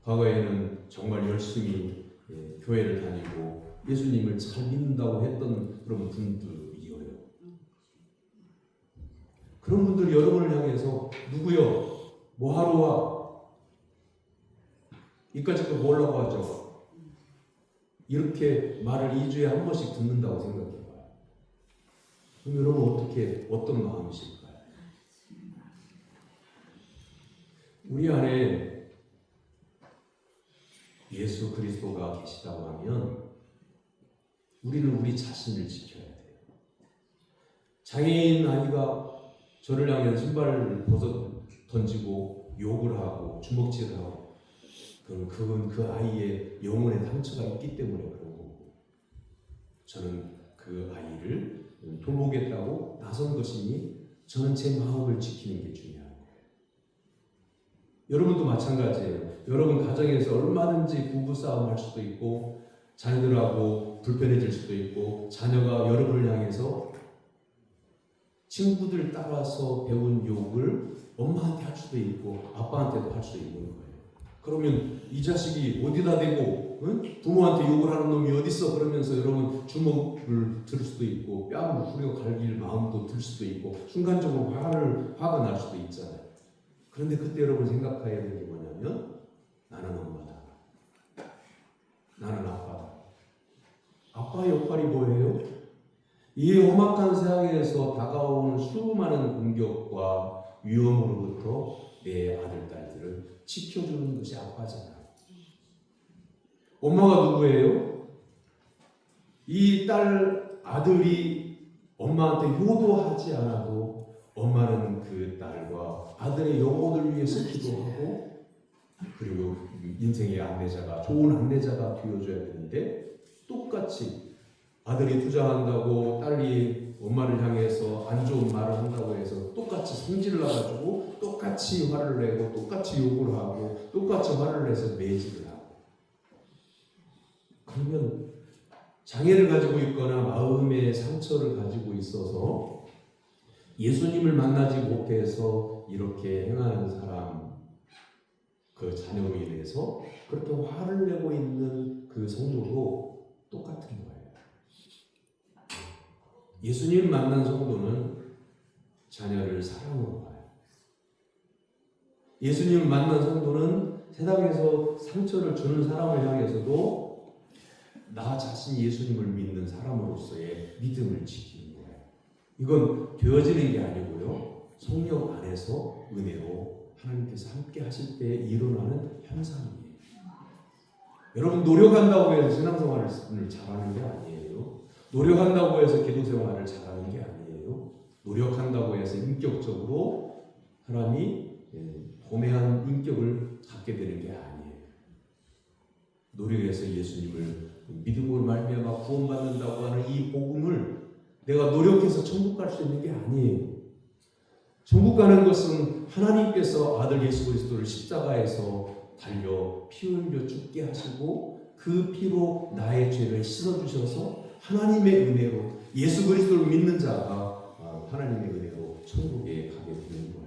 A: 과거에는 정말 열심히 교회를 다니고 예수님을 잘 믿는다고 했던 그런 분들이에요. 그런 분들이 여러분을 향해서 "누구요? 뭐 하러 와? 이까짓 거 뭐라고 하죠?" 이렇게 말을 2주에 한 번씩 듣는다고 생각해봐요. 그럼 여러분 어떤 마음이실까요? 우리 안에 예수 그리스도가 계시다고 하면 우리는 우리 자신을 지켜야 돼요. 장애인 아이가 저를 향해 신발을 벗어 던지고 욕을 하고 주먹질을 하고 그건 그 아이의 영혼에 상처가 있기 때문에 그런 거고, 저는 그 아이를 돌보겠다고 나선 것이니 저는 제 마음을 지키는 게 중요한 거예요. 여러분도 마찬가지예요. 여러분 가정에서 얼마든지 부부싸움 할 수도 있고 자녀들하고 불편해질 수도 있고 자녀가 여러분을 향해서 친구들 따라서 배운 욕을 엄마한테 할 수도 있고 아빠한테도 할 수 있는 거예요. 그러면 이 자식이 어디다 대고 부모한테 욕을 하는 놈이 어딨어 그러면서 여러분 주먹을 들 수도 있고 뺨을 후려 갈길 마음도 들 수도 있고 순간적으로 화가 날 수도 있잖아요. 그런데 그때 여러분 생각해야 되는 게 뭐냐면 나는 엄마다. 나는 아빠다. 아빠의 역할이 뭐예요? 이 험악한 세상에서 다가오는 수많은 공격과 위험으로부터 내 아들, 딸들을 지켜주는 것이 아빠잖아요. 엄마가 누구예요? 이 아들이 엄마한테 효도하지 않아도 엄마는 그 딸과 아들의 영혼을 위해서 기도하고 그리고 인생의 안내자가 좋은 안내자가 되어줘야 되는데 똑같이 아들이 투정한다고 딸이 엄마를 향해서 안 좋은 말을 한다고 해서 똑같이 성질을 나가지고 똑같이 화를 내고 똑같이 욕을 하고 똑같이 화를 내서 매질을 하고 그러면 장애를 가지고 있거나 마음의 상처를 가지고 있어서 예수님을 만나지 못해서 이렇게 행하는 사람 그 자녀로 인해서 그렇게 화를 내고 있는 그 성도도 똑같은 거예요. 예수님 만난 성도는 자녀를 사랑으로 봐요. 예수님을 만난 성도는 세상에서 상처를 주는 사람을 향해서도 나 자신 예수님을 믿는 사람으로서의 믿음을 지키는 거예요. 이건 되어지는 게 아니고요. 성령 안에서 은혜로 하나님께서 함께 하실 때 일어나는 현상이에요. 여러분 노력한다고 해서 신앙생활을 잘하는 게 아니에요. 노력한다고 해서 기도생활을 잘하는 게 아니에요. 노력한다고 해서 인격적으로 사람이 고매한 인격을 갖게 되는 게 아니에요. 노력해서 예수님을 믿음으로 말미암아 구원받는다고 하는 이 복음을 내가 노력해서 천국 갈 수 있는 게 아니에요. 천국 가는 것은 하나님께서 아들 예수 그리스도를 십자가에서 달려 피 흘려 죽게 하시고 그 피로 나의 죄를 씻어주셔서 하나님의 은혜로 예수 그리스도를 믿는 자가 하나님의 은혜로 천국에 가게 되는 거예요.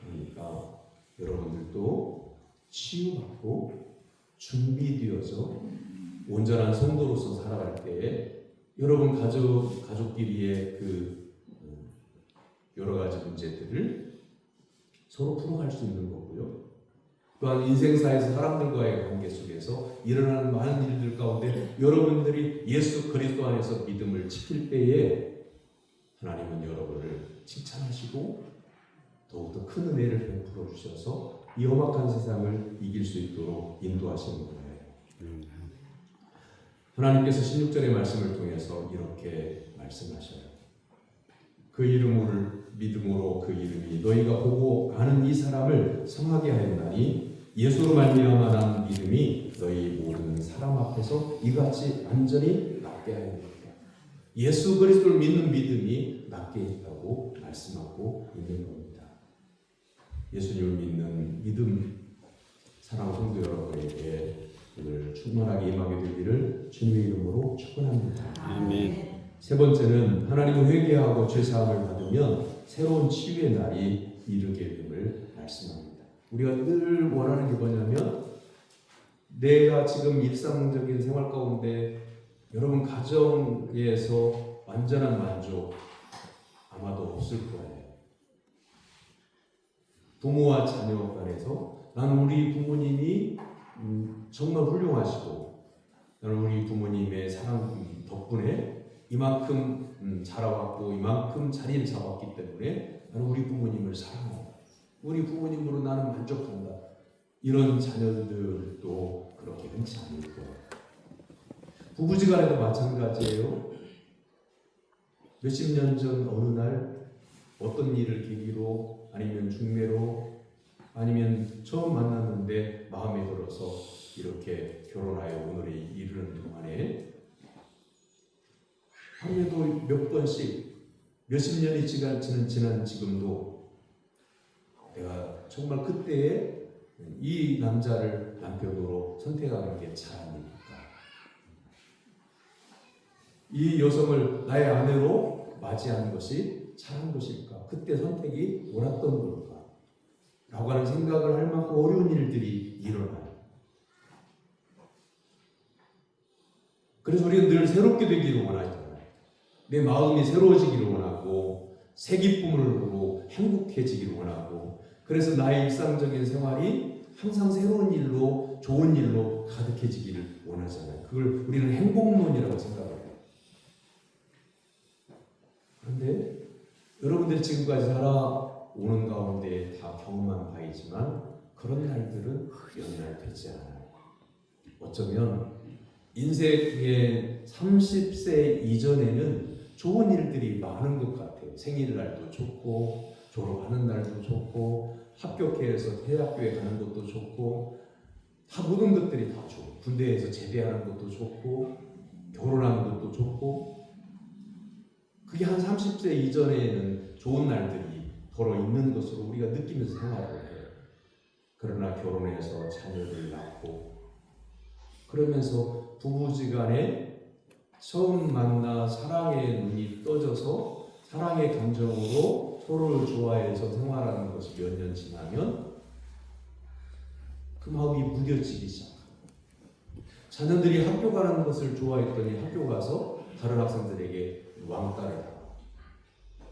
A: 그러니까 여러분들도 치유받고 준비되어서 온전한 성도로서 살아갈 때 여러분 가족끼리의 그 여러 가지 문제들을 서로 풀어갈 수 있는 거고요. 또한 인생사에서 사람들과의 관계 속에서 일어나는 많은 일들 가운데 여러분들이 예수 그리스도 안에서 믿음을 지킬 때에 하나님은 여러분을 칭찬하시고 더욱더 큰 은혜를 베풀어 주셔서 이 험악한 세상을 이길 수 있도록 인도하시는 거예요. 하나님께서 16절의 말씀을 통해서 이렇게 말씀하셔요. 그 이름을 믿음으로 그 이름이 너희가 보고 아는 이 사람을 성하게 하였나니 예수로 말미암아 난 믿음이 너희 모든 사람 앞에서 이같이 완전히 낫게 하였느니라. 예수 그리스도를 믿는 믿음이 낫게 했다고 말씀하고 있는 겁니다. 예수님을 믿는 믿음 사랑 성도 여러분에게 오늘 충만하게 임하게 되기를 주님의 이름으로 축원합니다.
C: 아멘.
A: 세 번째는 하나님을 회개하고 죄사함을 받으면 새로운 치유의 날이 이르게 됨을 말씀합니다. 우리가 늘 원하는 게 뭐냐면 내가 지금 일상적인 생활 가운데 여러분 가정에서 완전한 만족 아마도 없을 거예요. 부모와 자녀 간에서 나는 우리 부모님이 정말 훌륭하시고 나는 우리 부모님의 사랑 덕분에 이만큼 자라왔고 이만큼 자리를 잡았기 때문에 나는 우리 부모님을 사랑한다. 우리 부모님으로 나는 만족한다. 이런 자녀들도 그렇게 흔치 않을 거예요. 부부지간에도 마찬가지예요. 몇십 년 전 어느 날 어떤 일을 계기로 아니면 중매로 아니면 처음 만났는데 마음에 들어서 이렇게 결혼하여 오늘에 이르는 동안에 하루에도 몇 번씩 몇십 년이 지난 지금도 내가 정말 그때에 이 남자를 남편으로 선택하는 게 잘합니까? 이 여성을 나의 아내로 맞이하는 것이 잘한 것일까? 그때 선택이 옳았던 걸까? 라고 하는 생각을 할 만큼 어려운 일들이 일어나요. 그래서 우리는 늘 새롭게 되기를 원하잖아요. 내 마음이 새로워지기를 원하고 새 기쁨을 보고 행복해지기를 원하고 그래서 나의 일상적인 생활이 항상 새로운 일로 좋은 일로 가득해지기를 원하잖아요. 그걸 우리는 행복론이라고 생각해요. 그런데 여러분들이 지금까지 살아오는 가운데 다 경험한 바이지만 그런 날들은 몇 날 되지 않아요. 어쩌면 인생의 30세 이전에는 좋은 일들이 많은 것 같아요. 생일날도 좋고 졸업하는 날도 좋고 합격해서 대학교에 가는 것도 좋고 다 모든 것들이 다 좋고 군대에서 제대하는 것도 좋고 결혼하는 것도 좋고 그게 한 30세 이전에는 좋은 날들이 더러 있는 것으로 우리가 느끼면서 생활을 해요. 그러나 결혼해서 자녀를 낳고 그러면서 부부지간에 처음 만나 사랑의 눈이 떠져서 사랑의 감정으로 서로를 좋아해서 생활하는 것이 몇 년 지나면 그 마음이 무뎌지기 시작합니다. 자녀들이 학교 가는 것을 좋아했더니 학교 가서 다른 학생들에게 왕따를 하고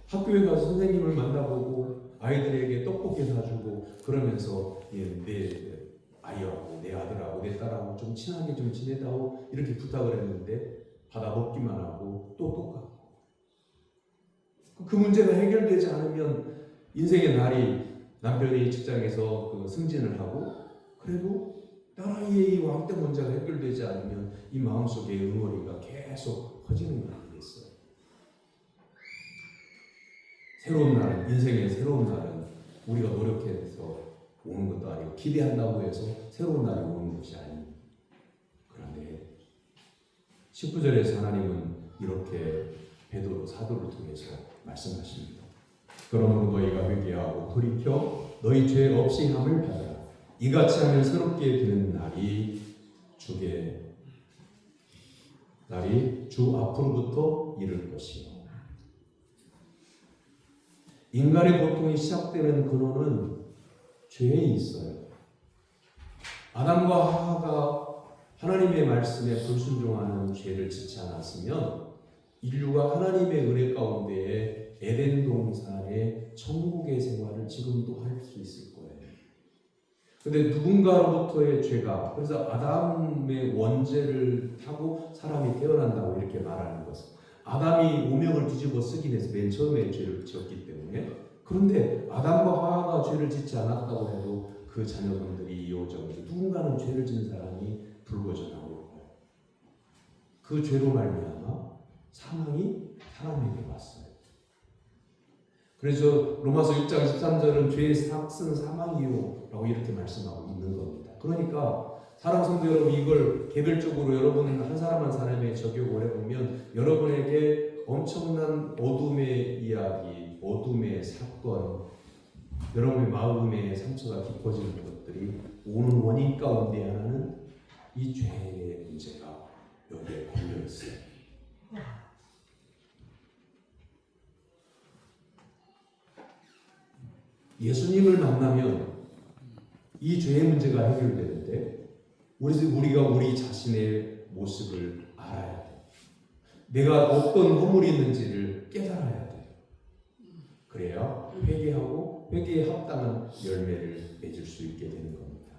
A: 학교에 가서 선생님을 만나보고 아이들에게 떡볶이 사주고 그러면서 내 아이하고 내 아들하고 내 딸하고 좀 친하게 좀 지내다오 이렇게 부탁을 했는데 받아 먹기만 하고 또 똑같고 그 문제가 해결되지 않으면 인생의 날이 남편이 직장에서 그 승진을 하고 그래도 딸아이의 이 왕따 문제가 해결되지 않으면 이 마음속에 응어리가 계속 커지는 거 아니겠어요? 새로운 날은 인생의 새로운 날은 우리가 노력해서 오는 것도 아니고 기대한다고 해서 새로운 날이 오는 것이 아닙니다. 그런데 19절에서 하나님은 이렇게 베드로 사도를 통해서 말씀하십니다. 그러므로 너희가 회개하고 돌이켜 너희 죄 없이 함을 받아라. 이같이 하면 새롭게 되는 날이 주 앞으로부터 이를 것이요. 인간의 고통이 시작되는 근원은 죄에 있어요. 아담과 하와가 하나님의 말씀에 불순종하는 죄를 짓지 않았으면 인류가 하나님의 은혜 가운데에 에덴 동산의 천국의 생활을 지금도 할 수 있을 거예요. 근데 누군가로부터의 죄가, 그래서 아담의 원죄를 타고 사람이 태어난다고 이렇게 말하는 것은 아담이 오명을 뒤집어 쓰긴 해서 맨 처음에 죄를 지었기 때문에, 그런데 아담과 하와가 죄를 짓지 않았다고 해도 그 자녀분들이 이어져서 누군가는 죄를 지은 사람이 불거져 나올 거예요. 그 죄로 말미암아 사망이 사람에게 왔어요. 그래서 로마서 6장 13절은 죄의 삭은 사망이요 라고 이렇게 말씀하고 있는 겁니다. 그러니까 사랑하는 성도 여러분, 이걸 개별적으로 여러분 한 사람 한 사람에 적용을 해보면 여러분에게 엄청난 어둠의 이야기, 어둠의 사건, 여러분의 마음의 상처가 깊어지는 것들이 오는 원인 가운데 하나는 이 죄의 문제가 여기에 걸려 있어요. 예수님을 만나면 이 죄의 문제가 해결되는데 우리가 우리 자신의 모습을 알아야 돼. 내가 어떤 허물이 있는지를 깨달아야 돼. 그래야 회개하고 회개에 합당한 열매를 맺을 수 있게 되는 겁니다.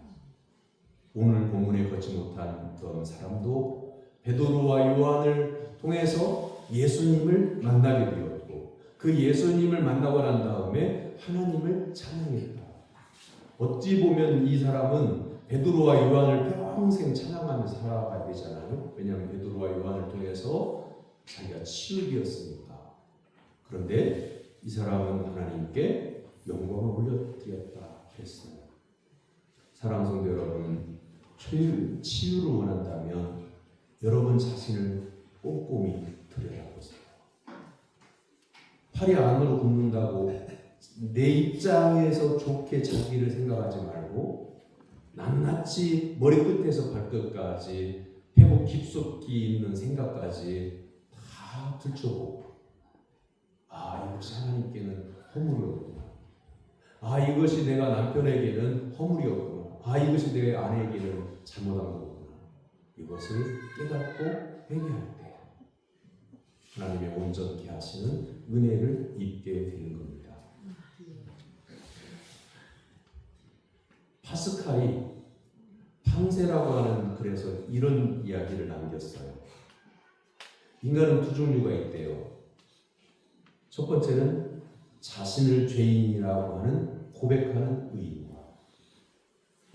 A: 오늘 본문에 걷지 못한 어떤 사람도 베드로와 요한을 통해서 예수님을 만나게 되었고, 그 예수님을 만나고 난 다음에 하나님을 찬양했다. 어찌 보면 이 사람은 베드로와 요한을 평생 찬양하면서 살아가야 되잖아요. 왜냐하면 베드로와 요한을 통해서 자기가 치유되었으니까. 그런데 이 사람은 하나님께 영광을 올려드렸다 했어요. 사랑하는 성도 여러분, 치유를 원한다면 여러분 자신을 꼼꼼히 들여다보세요. 팔이 안으로 굽는다고 내 입장에서 좋게 자기를 생각하지 말고 낱낱이 머리끝에서 발끝까지 배고 깊숙이 있는 생각까지 다 들춰보고, 이것이 하나님께는 허물이었구나. 이것이 내가 남편에게는 허물이었구나. 이것이 내 아내에게는 잘못한 거구나. 이것을 깨닫고 회개할 때 하나님의 온전케 하시는 은혜를 입게 되는 겁니다. 파스칼이 판세라고 하는 글에서 이런 이야기를 남겼어요. 인간은 두 종류가 있대요. 첫 번째는 자신을 죄인이라고 하는 고백하는 의인과,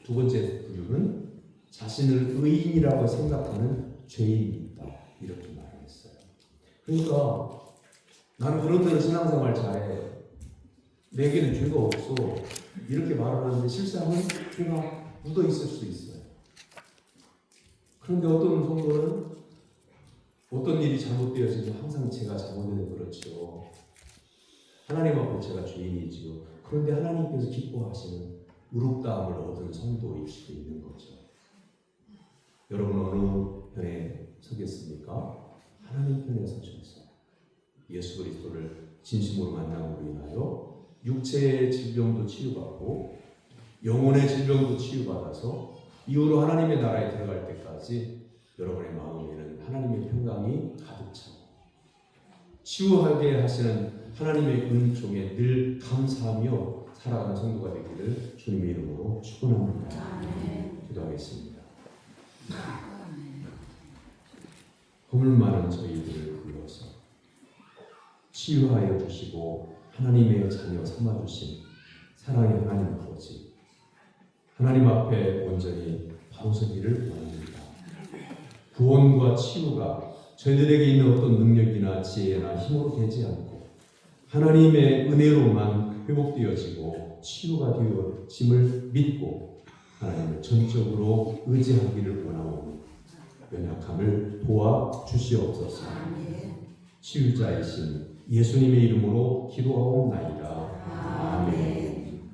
A: 두 번째 부류는 자신을 의인이라고 생각하는 죄인이 있다. 이렇게 말했어요. 그러니까 나는 그런 대로 신앙생활 잘해, 내게는 죄가 없어, 이렇게 말을 하는데 실상은 죄가 묻어 있을 수 있어요. 그런데 어떤 성도는 어떤 일이 잘못되어지면 항상 제가 잘못해서 그렇죠. 하나님 앞에 제가 죄인이지요. 그런데 하나님께서 기뻐하시는 의롭다함을 얻은 성도일 수도 있는 거죠. 여러분 어느 편에 서겠습니까? 하나님 편에 서셔서 예수 그리스도를 진심으로 만남으로 인하여 육체의 질병도 치유받고 영혼의 질병도 치유받아서 이후로 하나님의 나라에 들어갈 때까지 여러분의 마음에는 하나님의 평강이 가득 차고 치유하게 하시는 하나님의 은총에 늘 감사하며 살아가는 성도가 되기를 주님의 이름으로 축원합니다. 기도하겠습니다. 허물 많은 저희들을 불러서 치유하여 주시고 하나님의 자녀 삼아주신 사랑의 하나님 아버지, 하나님 앞에 온전히 바로 서기를 원합니다. 구원과 치유가 저희들에게 있는 어떤 능력이나 지혜나 힘으로 되지 않고 하나님의 은혜로만 회복되어지고 치유가 되어짐을 믿고 하나님을 전적으로 의지하기를 원하오니 연약함을 도와주시옵소서. 치유자이신 예수님의 이름으로 기도하옵나이다. 아멘.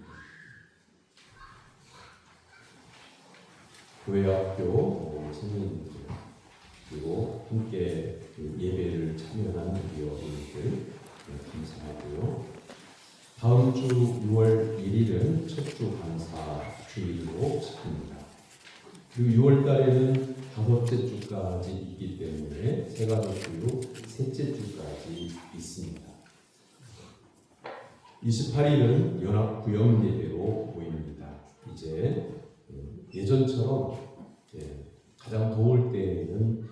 A: 교회학교 선생님들 그리고 함께 예배를 참여하는 우리 어린이들 감사하고요. 다음 주 6월 1일은 첫주 강사 주일로 잡힙니다. 그리고 6월 달에는 5째 주까지 있기 때문에 세가족주로 3째 주까지 있습니다. 28일은 연합 구역 예배로 모입니다. 이제 예전처럼 가장 더울 때에는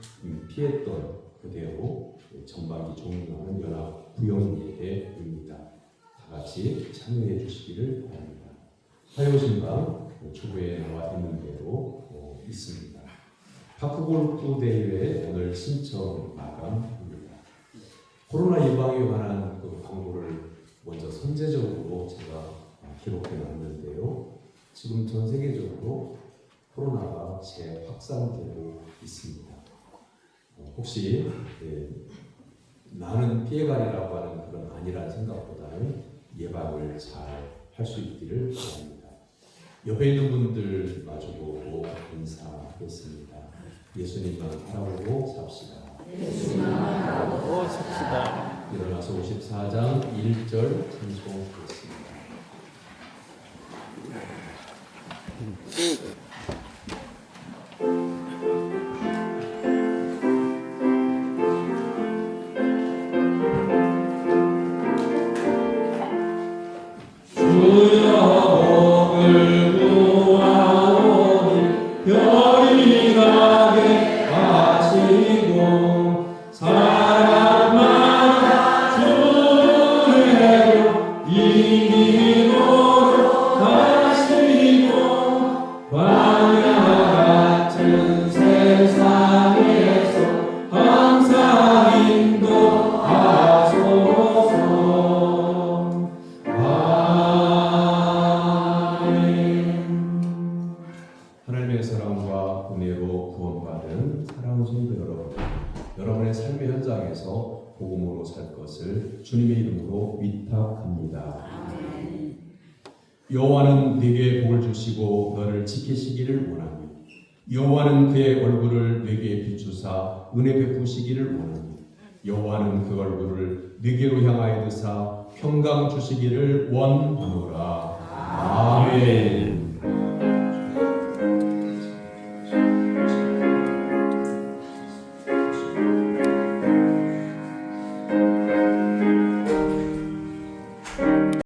A: 피했던 그대로 전박이 종료하는 연합 구역 예배입니다. 다 같이 참여해 주시기를 바랍니다. 화요신방 초부에 나와 있는 대로 있습니다. 파크골프 대회 오늘 신청 마감입니다. 코로나 예방에 관한 그 광고를 먼저 선제적으로 제가 기록해 놨는데요. 지금 전 세계적으로 코로나가 재확산되고 있습니다. 혹시 나는 피해가리라고 하는 그런 아니라는 생각보다는 예방을 잘 할 수 있기를 바랍니다. 옆에 있는 분들 마주보고 인사하겠습니다. 예수님만 바라보고 삽시다.
C: 예수님만 바라보고 삽시다.
A: 일어나서 54장 1절 찬송하겠습니다. 하나님의 사랑과 은혜로 구원받은 사랑하는 성도 여러분, 여러분의 삶의 현장에서 복음으로 살 것을 주님의 이름으로 위탁합니다. 여호와는 네게 복을 주시고 너를 지키시기를 원하니 여호와는 그의 얼굴을 네게 비추사 은혜 베푸시기를 원하니 여호와는 그 얼굴을 네게로 향하여 드사 평강 주시기를 원하노라. 아멘.